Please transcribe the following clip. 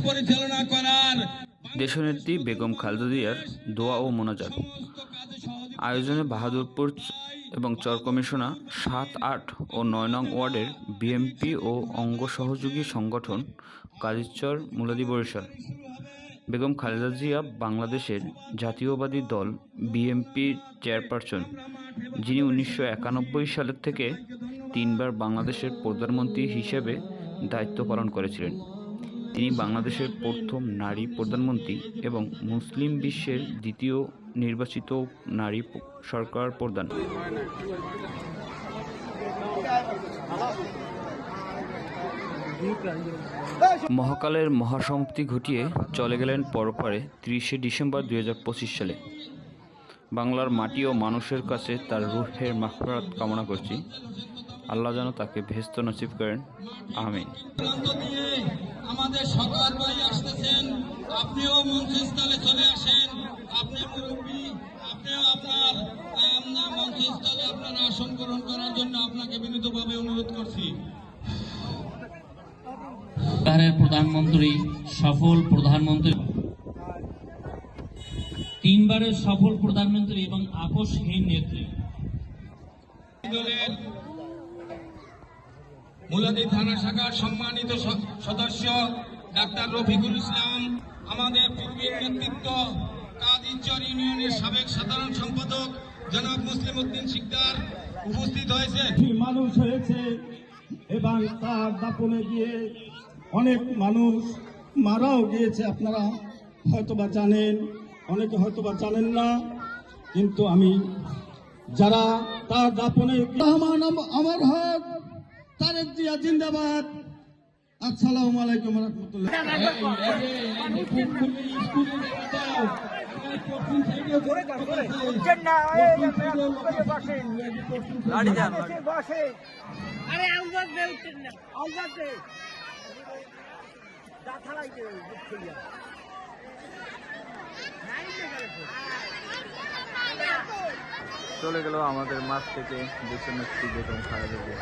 পরিচালনা করার দেশনেত্রী বেগম খালেদা জিয়ার দোয়া ও মোনাজাত আয়োজনে বাহাদুরপুর এবং চর কমিশনা ৭, ৮ ও ৯ নং ওয়ার্ডের বিএনপি ও অঙ্গ সহযোগী সংগঠন কাজীরচর মুলাদি বরিশাল। বেগম খালেদা জিয়া বাংলাদেশের জাতীয়বাদী দল বিএনপির চেয়ারপারসন, যিনি ১৯৯১ সাল থেকে ৩ বার বাংলাদেশের প্রধানমন্ত্রী হিসেবে দায়িত্ব পালন করেছিলেন। তিনি বাংলাদেশের প্রথম নারী প্রধানমন্ত্রী এবং মুসলিম বিশ্বের দ্বিতীয় নির্বাচিত নারী সরকার প্রধান। মহাকালের মহাসমাপ্তি ঘটিয়ে চলে গেলেন পরপারে ৩০শে ডিসেম্বর ২০২৫ সালে। বাংলার মাটি ও মানুষের কাছে তার রূহের মাগফিরাত কামনা করছি। আল্লাহ যেন তাকে বেহেশত নসিব করেন, আমিন। আমাদের সরকার ভাই আসতেছেন, আপনিও মঞ্চস্থলে চলে আসেন। আপনি মুরব্বী, আপনিও আপনার মঞ্চস্থলে আপনার আসন গ্রহণ করার জন্য আপনাকে বিনীতভাবে অনুরোধ করছি। প্রধানমন্ত্রী, সফল প্রধানমন্ত্রী, ৩ বারের সফল প্রধানমন্ত্রী এবং আপোষহীন নেত্রী, দলের মুলাদি থানা শাখার সম্মানিত সদস্য ডাক্তার রফিকুল ইসলাম, আমাদের পূর্বের নেতৃত্ব কাদিরচর ইউনিয়নের সাবেক সাধারণ সম্পাদক জনাব মুসলিম উদ্দিন শিকদার উপস্থিত হয়েছে। মানুষ হয়েছে এবং তার দাপনে গিয়ে অনেক মানুষ মারাও গিয়েছে। আপনারা হয়তোবা জানেন, অনেকে হয়তোবা জানেন না, কিন্তু আমি যারা তার দাপনে আমার হক তারেক জিয়া জিন্দাবাদ। আসসালামু আলাইকুম রহমতুল্লাহ। চলে গেল আমাদের মাঠ থেকে দেশনেত্রী বেগম খালেদা জিয়া।